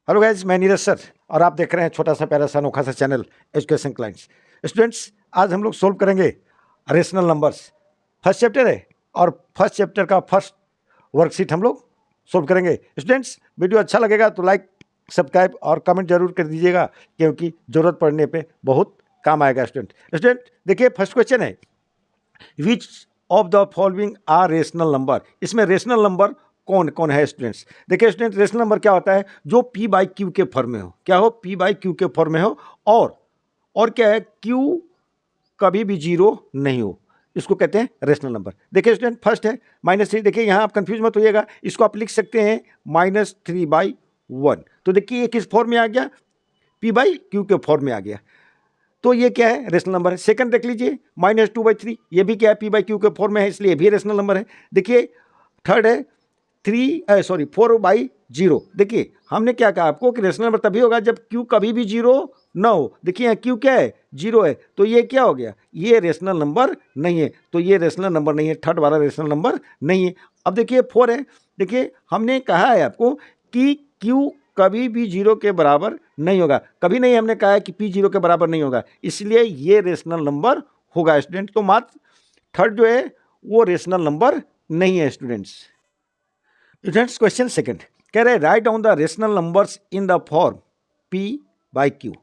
Hello guys, मैं Neeraj sir और आप देख रहे हैं छोटा सा प्यारा सा अनोखा सा चैनल एजुकेशन क्लाइंट्स। स्टूडेंट्स, आज हम लोग सोल्व करेंगे रेशनल नंबर्स। फर्स्ट चैप्टर है और फर्स्ट चैप्टर का फर्स्ट वर्कशीट हम लोग सोल्व करेंगे। स्टूडेंट्स, वीडियो अच्छा लगेगा तो लाइक, सब्सक्राइब और कमेंट जरूर कर दीजिएगा, क्योंकि ज़रूरत पड़ने पे बहुत काम आएगा। स्टूडेंट देखिए, फर्स्ट क्वेश्चन है, which of the following are rational number. इसमें रेशनल नंबर कौन कौन है स्टूडेंट्स? देखिए स्टूडेंट, रेशनल नंबर क्या होता है? जो पी बाई क्यू के फॉर्म में हो। क्या हो? पी बाई क्यू के फॉर्म में हो। और क्या है? क्यू कभी भी जीरो नहीं हो, इसको कहते हैं रेशनल नंबर। देखिए स्टूडेंट, फर्स्ट है -3। देखिए यहाँ आप कंफ्यूज मत होइएगा, इसको आप लिख सकते हैं -3/1। तो देखिए ये किस फॉर्म में आ गया? पी बाई क्यू के फॉर्म में आ गया। तो ये क्या है? रेशनल नंबर है। सेकंड देख लीजिए, -2/3, ये भी क्या है? पी बाई क्यू के फॉर्म में है, इसलिए भी रेशनल नंबर है। देखिए थर्ड है 4/0। देखिए हमने क्या कहा आपको कि रेशनल नंबर तभी होगा जब क्यू कभी भी जीरो ना हो। देखिए यहाँ क्यू क्या है? जीरो है, तो ये क्या हो गया? ये रेशनल नंबर नहीं है, तो ये रेशनल नंबर नहीं है, थर्ड वाला रेशनल नंबर नहीं है। अब देखिए 4 है। देखिए हमने कहा है आपको कि क्यू कभी भी जीरो के बराबर नहीं होगा, कभी नहीं हमने कहा है कि पी जीरो के बराबर नहीं होगा, इसलिए ये रेशनल नंबर होगा स्टूडेंट। तो मात्र थर्ड जो है वो रेशनल नंबर नहीं है स्टूडेंट्स। क्वेश्चन सेकंड कह रहे right down the rational numbers in the form p by q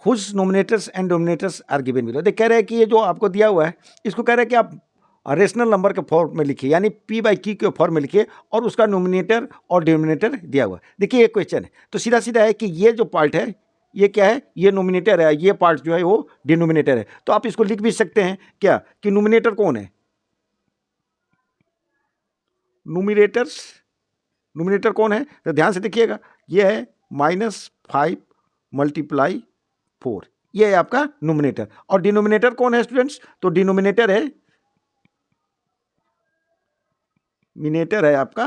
whose numerators and denominators are given below. देख कह रहे हैं कि ये जो आपको दिया हुआ है इसको कह रहे हैं कि आप रेशनल नंबर के फॉर्म में लिखिए, यानी पी बाई क्यू के फॉर्म में लिखिए और उसका नोमिनेटर और डिनोमिनेटर दिया हुआ है। देखिए ये क्वेश्चन है तो सीधा सीधा है कि ये जो पार्ट है ये क्या है? ये नोमिनेटर है, ये पार्ट जो है वो डिनोमिनेटर है। तो आप इसको लिख भी सकते हैं क्या कि नोमिनेटर कौन है? नोमिनेटर कौन है? तो ध्यान से देखिएगा, ये है -5 × 4, ये है आपका नोमिनेटर। और डिनोमिनेटर कौन है स्टूडेंट्स? तो डिनोमिनेटर है आपका,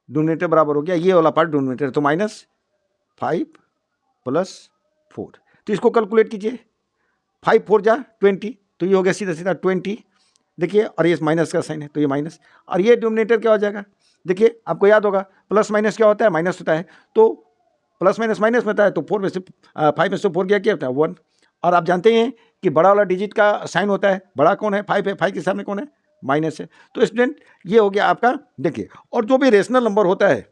डिनोमिनेटर बराबर हो गया ये वाला पार्ट डिनोमिनेटर, तो -5 + 4। तो इसको कैलकुलेट कीजिए, 5 4 जा 20, तो ये हो गया सीधा सीधा 20। देखिए, और ये माइनस का साइन है तो ये माइनस, और ये डिनोमिनेटर क्या हो जाएगा? देखिए आपको याद होगा प्लस माइनस क्या होता है? माइनस होता है। तो प्लस माइनस माइनस में होता है, तो 4 में से 5 में से 4 गया क्या होता है? 1। और आप जानते हैं कि बड़ा वाला डिजिट का साइन होता है, बड़ा कौन है? 5 है, 5 के सामने कौन है? माइनस है। तो स्टूडेंट ये हो गया आपका। देखिए, और जो भी रेशनल नंबर होता है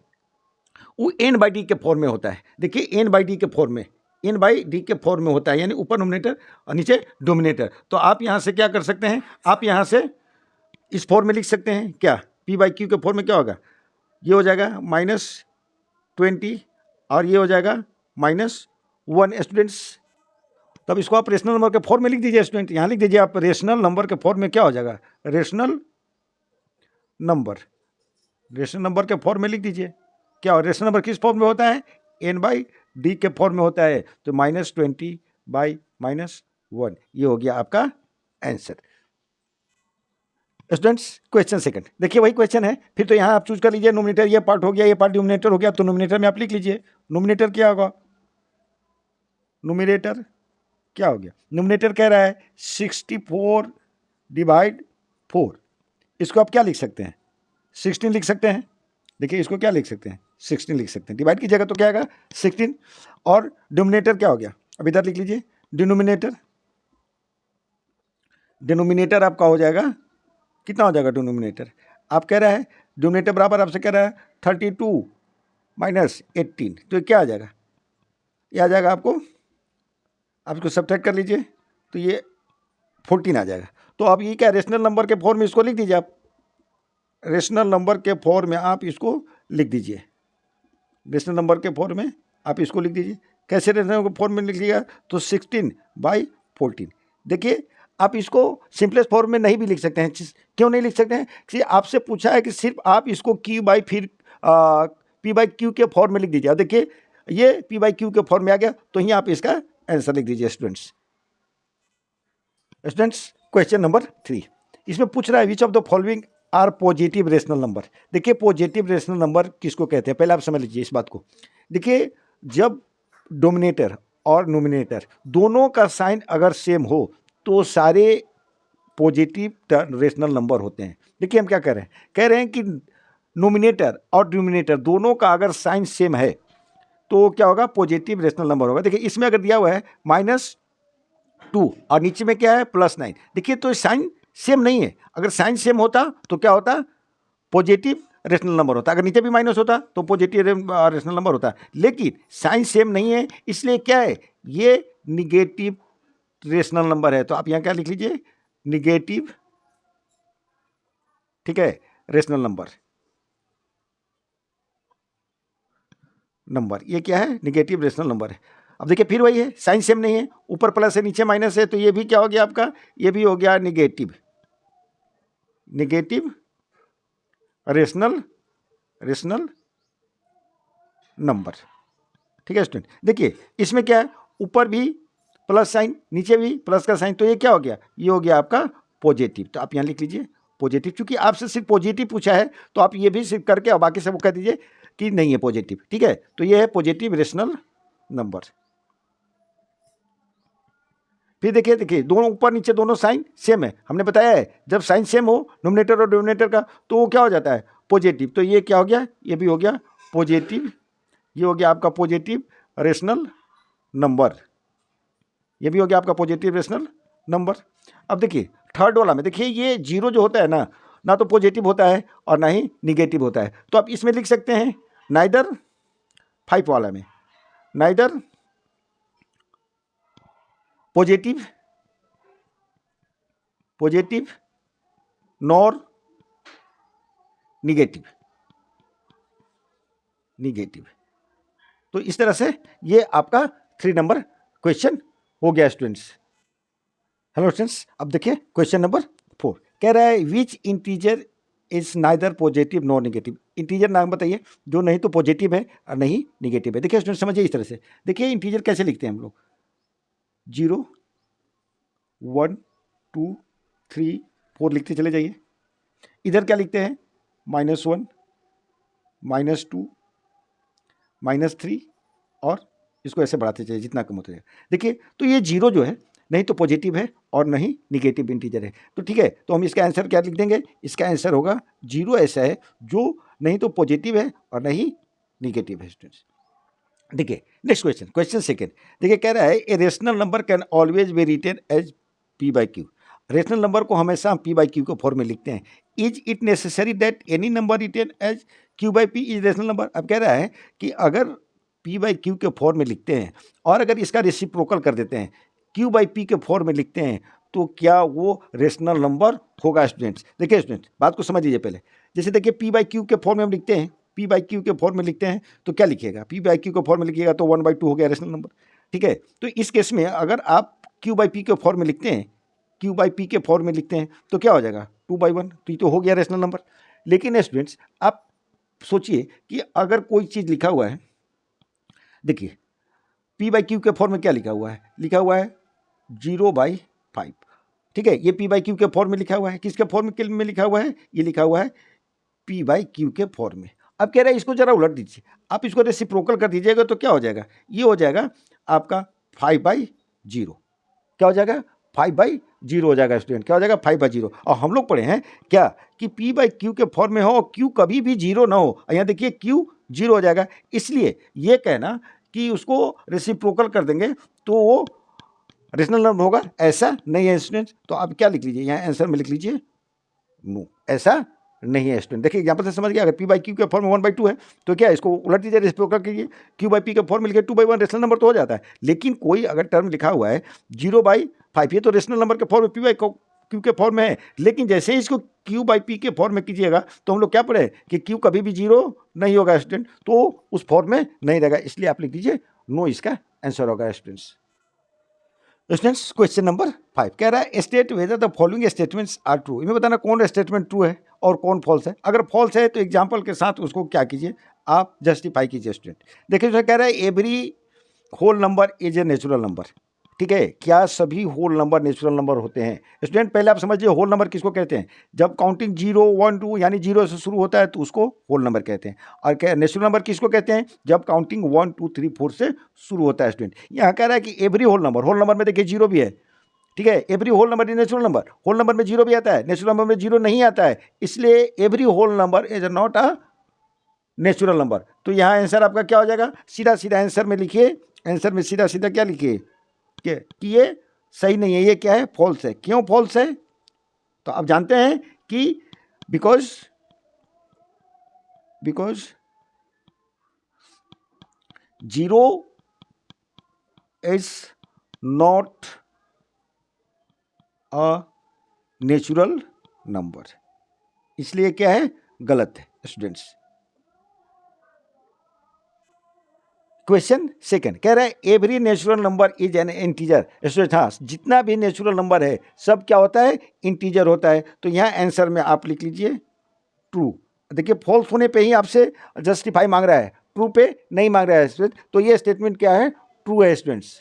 वो n/d के फॉर्म में होता है। देखिए n/d के फॉर्म में, n/d के फॉर्म में होता है, यानी ऊपर नोमिनेटर और नीचे डोमिनेटर। तो आप यहाँ से क्या कर सकते हैं? आप यहाँ से इस फॉर्म में लिख सकते हैं क्या? p बाई क्यू के फॉर्म में क्या होगा? ये हो जाएगा -20 और ये हो जाएगा -1 स्टूडेंट्स। तब इसको आप रेशनल नंबर के फॉर्म में लिख दीजिए स्टूडेंट। यहाँ लिख दीजिए आप रेशनल नंबर के फॉर्म में क्या हो जाएगा? रेशनल नंबर के फॉर्म में लिख दीजिए। क्या रेशनल नंबर किस फॉर्म में होता है? n/d के फॉर्म में होता है, तो -20/-1, ये हो गया आपका आंसर। स्टूडेंट्स क्वेश्चन सेकंड देखिए, वही क्वेश्चन है फिर। तो यहाँ आप चूज कर लीजिए, नोमिनेटर ये पार्ट हो गया, ये पार्ट डिनोमिनेटर हो गया, तो नोमिनेटर में आप लिख लीजिए। नोमिनेटर क्या होगा? नोमिनेटर क्या हो गया? नोमिनेटर कह रहा है 64/4। इसको आप क्या लिख सकते हैं? 16 लिख सकते हैं। देखिए इसको क्या लिख सकते हैं? 16 लिख सकते हैं। डिवाइड कीजिएगा तो क्या आएगा? 16। और डिनोमिनेटर क्या हो गया? अब इधर लिख लीजिए, डिनोमिनेटर आपका हो जाएगा, कितना हो जाएगा डिनोमिनेटर? आप कह रहा है डिनोमिनेटर बराबर आपसे कह रहा है 32 - 18, तो क्या आ जाएगा? ये आ जाएगा आपको, आप इसको सब्ट्रैक्ट कर लीजिए तो ये 14 आ जाएगा। तो अब ये क्या? रेशनल नंबर के फॉर्म में इसको लिख दीजिए आप। रेशनल नंबर के फॉर्म में आप इसको लिख दीजिए। रेशनल नंबर के फॉर्म में आप इसको लिख दीजिए। कैसे रेशनल के फॉर्म में लिख लिया? तो 16/14। देखिए आप इसको सिंपलेस्ट फॉर्म में नहीं भी लिख सकते हैं। क्यों नहीं लिख सकते हैं? कि आपसे पूछा है कि सिर्फ आप इसको p बाई क्यू के फॉर्म में लिख दीजिए। अब देखिए ये p बाई क्यू के फॉर्म में आ गया, तो यहाँ आप इसका आंसर लिख दीजिए स्टूडेंट्स। क्वेश्चन नंबर 3 इसमें पूछ रहा है which of the following are positive rational number. देखिए पॉजिटिव रेशनल नंबर किसको कहते हैं, पहले आप समझ लीजिए इस बात को। देखिए जब डोमिनेटर और नोमिनेटर दोनों का साइन अगर सेम हो तो सारे पॉजिटिव रेशनल नंबर होते हैं। देखिए हम क्या कह रहे हैं कि नोमिनेटर और डिनोमिनेटर दोनों का अगर साइन सेम है तो क्या होगा, पॉजिटिव रेशनल नंबर होगा। देखिए इसमें अगर दिया हुआ है -2 और नीचे में क्या है +9, देखिए तो साइन सेम नहीं है। अगर साइन सेम होता तो क्या होता, पॉजिटिव रेशनल नंबर होता। अगर नीचे भी माइनस होता तो पॉजिटिव रेशनल नंबर होता, लेकिन साइन सेम नहीं है, इसलिए क्या है, ये निगेटिव रेशनल नंबर है। तो आप यहाँ क्या लिख लीजिए, निगेटिव, ठीक है, रेशनल नंबर ये क्या है, निगेटिव रेशनल नंबर है। अब देखिए फिर वही है, साइन सेम नहीं है, ऊपर प्लस है नीचे माइनस है, तो ये भी क्या हो गया आपका, ये भी हो गया निगेटिव रेशनल नंबर। ठीक है स्टूडेंट, देखिए इसमें क्या है, ऊपर भी प्लस साइन नीचे भी प्लस का साइन, तो ये क्या हो गया, ये हो गया आपका पॉजिटिव। तो आप यहाँ लिख लीजिए पॉजिटिव, क्योंकि आपसे सिर्फ पॉजिटिव पूछा है तो आप ये भी सिर्फ करके और बाकी सब कह दीजिए कि नहीं है पॉजिटिव। ठीक है, तो ये है पॉजिटिव रेशनल नंबर। फिर देखिए दोनों ऊपर नीचे दोनों साइन सेम है, हमने बताया है जब साइन सेम हो नोमिनेटर और डिनोमिनेटर का तो वो क्या हो जाता है, पॉजिटिव। तो ये क्या हो गया, ये भी हो गया पॉजिटिव, ये हो गया आपका पॉजिटिव रेशनल नंबर, ये भी हो गया आपका पॉजिटिव रेशनल नंबर। अब देखिए थर्ड वाला में, देखिए ये जीरो जो होता है ना तो पॉजिटिव होता है और ना ही निगेटिव होता है। तो आप इसमें लिख सकते हैं नाइदर, 5 वाला में नाइदर पॉजिटिव नॉर निगेटिव। तो इस तरह से ये आपका 3 नंबर क्वेश्चन हो गया स्टूडेंट्स। हेलो स्टूडेंट्स, अब देखिए क्वेश्चन नंबर 4 कह रहा है which integer is neither positive nor negative. Integer नाम बताइए जो नहीं तो पॉजिटिव है और नहीं निगेटिव है। देखिए स्टूडेंट समझिए इस तरह से, देखिए इंटीजर कैसे लिखते हैं हम लोग, 0 1 2 3 4 लिखते चले जाइए। इधर क्या लिखते हैं, -1 -2 -3 और इसको ऐसे बढ़ाते चलिए जितना कम होता जाए। देखिए तो ये 0 जो है नहीं तो पॉजिटिव है और नहीं निगेटिव इंटीजर है। तो ठीक है, तो हम इसका आंसर क्या लिख देंगे, इसका आंसर होगा 0 ऐसा है जो नहीं तो पॉजिटिव है और नहीं निगेटिव है स्टूडेंट्स। देखिए नेक्स्ट क्वेश्चन सेकेंड, देखिए कह रहा है a rational number can always be written as p/q। Rational number को हमेशा हम p/q के फॉर्म में लिखते हैं। Is it necessary that any number written as q/p is rational number. अब कह रहा है कि अगर p/q के फॉर्म में लिखते हैं और अगर इसका रेसिप्रोकल कर देते हैं, q/p के फॉर्म में लिखते हैं, तो क्या वो रेशनल नंबर होगा स्टूडेंट्स। देखिए स्टूडेंट्स बात को समझ लीजिए पहले, जैसे देखिए p/q के फॉर्म में हम लिखते हैं, p/q के फॉर्म में लिखते हैं तो क्या लिखिएगा, p/q के फॉर्म में लिखिएगा तो 1/2 हो गया रेशनल नंबर। ठीक है, तो इस केस में अगर आप q/p के फॉर्म में लिखते हैं, q/p के फॉर्म में लिखते हैं तो क्या हो जाएगा 2/1, तो ये तो हो गया रेशनल नंबर। लेकिन स्टूडेंट्स आप सोचिए कि अगर कोई चीज़ लिखा हुआ है, देखिए p/q के फॉर्म में क्या लिखा हुआ है, लिखा हुआ है 0/5। ठीक है, ये p/q के फॉर्म में लिखा हुआ है, किसके फॉर्म में लिखा हुआ है, ये लिखा हुआ है p/q के फॉर्म में। अब कह रहा है इसको जरा उलट दीजिए, आप इसको रेसिप्रोकल कर दीजिएगा तो क्या हो जाएगा, ये हो जाएगा आपका 5/0। क्या हो जाएगा, 5/0 हो जाएगा स्टूडेंट, क्या हो जाएगा 5/0। और हम लोग पढ़े हैं क्या कि p/q के फॉर्म में हो और q कभी भी 0 ना हो, यहाँ देखिए q 0 हो जाएगा। इसलिए ये कहना कि उसको रेसिप्रोकल कर देंगे तो वो रेशनल नंबर होगा, ऐसा नहीं है स्टूडेंट्स। तो आप क्या लिख लीजिए, यहाँ आंसर में लिख लीजिए नो, ऐसा नहीं है स्टूडेंट। देखिए एग्जाम्पल से समझ गया, अगर p/q के फॉर्म में 1/2 है तो क्या है, इसको उलट दीजिए, रेसिप्रोकल कीजिए, q/p के फॉर्म में लिखे 2/1, रेशनल नंबर तो हो जाता है। लेकिन कोई अगर टर्म लिखा हुआ है 0/5, ये तो रेशनल नंबर के फॉर्म में p/q के फॉर्म में है, लेकिन जैसे ही इसको q/p के फॉर्म में कीजिएगा तो हम लोग क्या पढ़े कि q कभी भी 0 नहीं होगा स्टूडेंट, तो उस फॉर्म में नहीं रहेगा। इसलिए आप लिख दीजिए नो, इसका आंसर होगा स्टूडेंट्स। स्टूडेंट्स क्वेश्चन नंबर 5 कह रहा है state whether the following statements are true. इन्हें बताना कौन स्टेटमेंट ट्रू है और कौन फॉल्स है। अगर फॉल्स है तो एग्जाम्पल के साथ उसको क्या कीजिए, आप जस्टिफाई कीजिए स्टूडेंट। देखिए उसमें कह रहा है every whole number is a natural number. ठीक है, क्या सभी होल नंबर नेचुरल नंबर होते हैं स्टूडेंट। पहले आप समझिए होल नंबर किसको कहते हैं, जब काउंटिंग 0 1 2 यानी 0 से शुरू होता है तो उसको होल नंबर कहते हैं। और क्या नेचुरल नंबर किसको कहते हैं, जब काउंटिंग 1 2 3 4 से शुरू होता है स्टूडेंट। यहाँ कह रहा है कि एवरी होल नंबर में देखिए 0 भी है। ठीक है, every whole number is natural number, whole number में 0 भी आता है, नेचुरल नंबर में 0 नहीं आता है, इसलिए every whole number is not a natural number. तो यहाँ आंसर आपका क्या हो जाएगा, सीधा सीधा आंसर में लिखिए, आंसर में सीधा सीधा क्या लिखिए कि ये सही नहीं है, ये क्या है, फॉल्स है। क्यों फॉल्स है, तो आप जानते हैं कि because 0 is not a natural number, इसलिए क्या है, गलत है स्टूडेंट्स। क्वेश्चन सेकंड कह रहा है every natural number is an integer. Student हाँ, जितना भी नेचुरल नंबर है सब क्या होता है, इंटीजर होता है। तो यहाँ आंसर में आप लिख लीजिए ट्रू। देखिए फॉल्स होने पे ही आपसे जस्टिफाई मांग रहा है, ट्रू पे नहीं मांग रहा है स्टूडेंट। तो ये स्टेटमेंट क्या है, ट्रू है स्टूडेंट्स।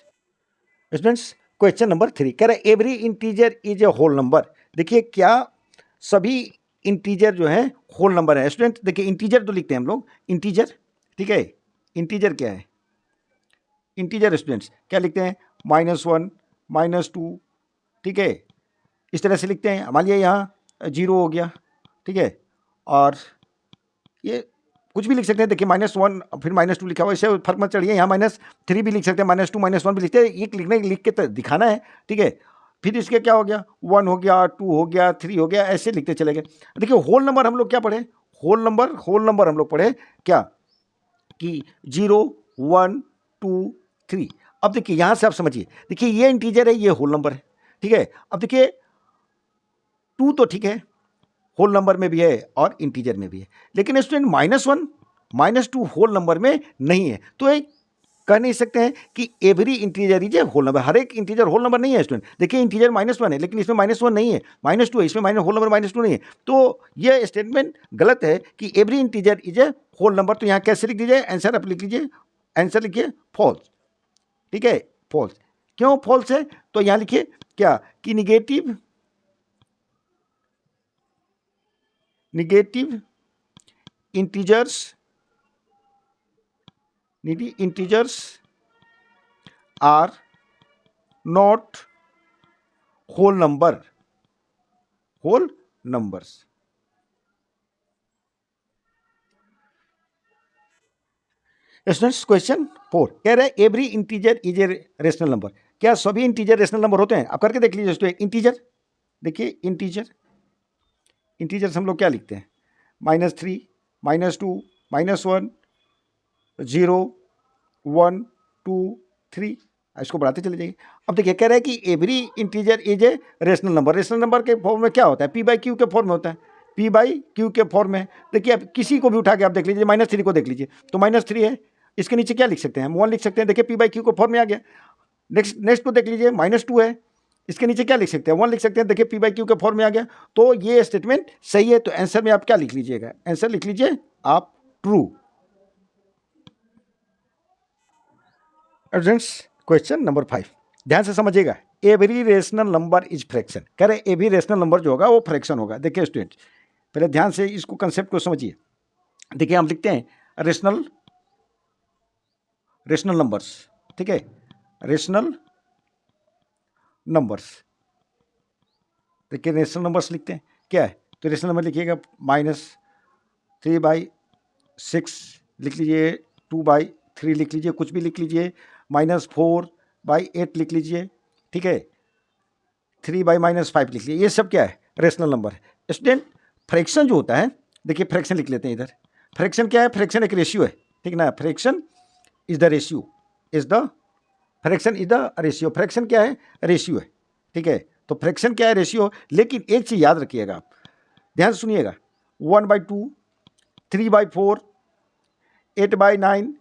क्वेश्चन नंबर 3 कह रहा है every integer is a whole number. देखिए क्या सभी इंटीजर जो है होल नंबर है स्टूडेंट। देखिए इंटीजर तो लिखते हैं हम लोग, इंटीजर, ठीक है। इंटीजर क्या है, इंटीजर स्टूडेंट्स क्या लिखते हैं, -1 -2, ठीक है, इस तरह से लिखते हैं। मान लिया यहाँ 0 हो गया, ठीक है, और ये कुछ भी लिख सकते हैं। देखिए -1 फिर -2 लिखा हुआ, इससे फर्क मत चढ़िए। यहाँ -3 भी लिख सकते हैं, -2 -1 भी लिखते हैं, एक लिख के दिखाना है, ठीक है। फिर इसके क्या हो गया, 1 हो गया, 2 हो गया, 3 हो गया, ऐसे लिखते चले गए। देखिए होल नंबर हम लोग क्या पढ़े, होल नंबर हम लोग पढ़े क्या, कि 0 1 2 3। अब देखिए यहाँ से आप समझिए, देखिए ये इंटीजर है, ये होल नंबर है, ठीक है। अब देखिए 2 तो ठीक है, होल नंबर में भी है और इंटीजर में भी है, लेकिन स्टूडेंट -1 -2 होल नंबर में नहीं है। तो एक कह नहीं सकते हैं कि every integer is a whole number, हर एक इंटीजर होल नंबर नहीं है स्टूडेंट। देखिए इंटीजर -1 है, लेकिन इसमें -1 नहीं है, -2 है, इसमें होल नंबर -2 नहीं है। तो यह स्टेटमेंट गलत है कि every integer is a whole number. तो यहाँ कैसे लिख दीजिए, आंसर आप लिख लीजिए, आंसर लिखिए फॉल्स, ठीक है, फॉल्स। क्यों फॉल्स है, तो यहाँ लिखिए क्या, कि negative integers are not whole numbers। Students question 4 कह रहे हैं every integer is A rational number. क्या सभी इंटीजर रेशनल नंबर होते हैं, आप करके देख लीजिए स्टूडेंट। इंटीजर देखिए, इंटीजर्स हम लोग क्या लिखते हैं, -3 -2 -1 0 1 2 3, इसको बढ़ाते चले जाइए। अब देखिए कह रहा है कि every integer is A rational number. Rational number के फॉर्म में क्या होता है, P/Q के फॉर्म में होता है, P/Q के फॉर्म में। देखिए अब किसी को भी उठा के आप देख लीजिए, -3 को देख लीजिए, तो -3 है, इसके नीचे क्या लिख सकते हैं, हम 1 लिख सकते हैं। देखिए P/Q के फॉर्म में आ गया। नेक्स्ट को देख लीजिए, -2 है, इसके नीचे क्या लिख सकते हैं, 1 लिख सकते हैं। देखिए P/Q के फॉर्म में आ गया। तो ये स्टेटमेंट सही है। तो आंसर में आप क्या लिख लीजिएगा, आंसर लिख लीजिए आप ट्रू। क्वेश्चन नंबर 5 ध्यान से समझिएगा, every rational number is fraction. कह रहे एवरी रेशनल नंबर जो होगा वो फ्रैक्शन होगा। देखिए स्टूडेंट पहले ध्यान से इसको कंसेप्ट को समझिए। देखिए हम लिखते हैं रेशनल नंबर्स, ठीक है, रेशनल नंबर्स। देखिए रेशनल नंबर्स लिखते हैं क्या है, तो रेशनल नंबर लिखिएगा -3/6 लिख लीजिए, 2/3 लिख लीजिए, कुछ भी लिख लीजिए, -4/8 लिख लीजिए, ठीक है, 3/-5 लिख लीजिए। ये सब क्या है, रेशनल नंबर है। स्टूडेंट फ्रैक्शन जो होता है, देखिए फ्रैक्शन लिख लेते हैं इधर। फ्रैक्शन क्या है, फ्रैक्शन एक रेशियो है, ठीक ना, fraction is the ratio, fraction क्या है, रेशियो है, ठीक है। तो फ्रैक्शन क्या है, रेशियो। लेकिन एक चीज याद रखिएगा, ध्यान से सुनिएगा, 1/2 3/4 8/9।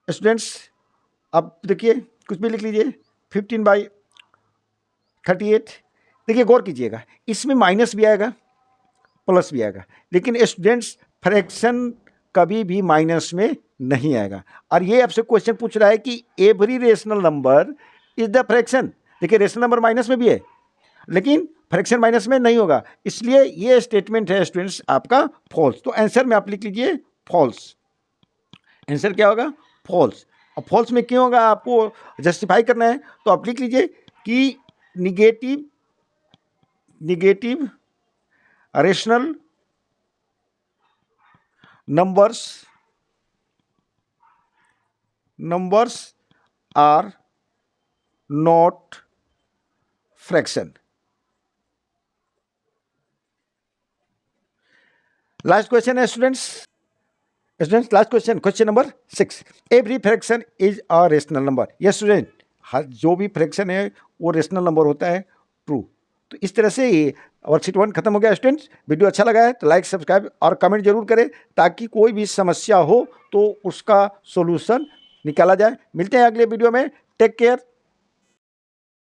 स्टूडेंट्स अब देखिए कुछ भी लिख लीजिए, 15/38। देखिए गौर कीजिएगा, इसमें माइनस भी आएगा प्लस भी आएगा, लेकिन स्टूडेंट्स फ्रैक्शन कभी भी माइनस में नहीं आएगा। और ये आपसे क्वेश्चन पूछ रहा है कि every rational number is the fraction. देखिए रेशनल नंबर माइनस में भी है, लेकिन फ्रैक्शन माइनस में नहीं होगा, इसलिए ये स्टेटमेंट है स्टूडेंट्स आपका फॉल्स। तो आंसर में आप लिख लीजिए फॉल्स। आंसर क्या होगा, फॉल्स। अब फॉल्स में क्यों होगा, आपको जस्टिफाई करना है, तो आप लिख लीजिए कि negative rational numbers are not fraction. Last question है students. Last question number 6. Every fraction is a rational number. Yes student, हर जो भी फ्रैक्शन है वो रेशनल नंबर होता है. ट्रू. तो इस तरह से ये वर्कशीट 1 खत्म हो गया स्टूडेंट्स. वीडियो अच्छा लगा है तो लाइक, सब्सक्राइब और कमेंट जरूर करें ताकि कोई भी समस्या हो तो उसका सॉल्यूशन निकाला जाए. मिलते हैं अगले वीडियो में. Take care.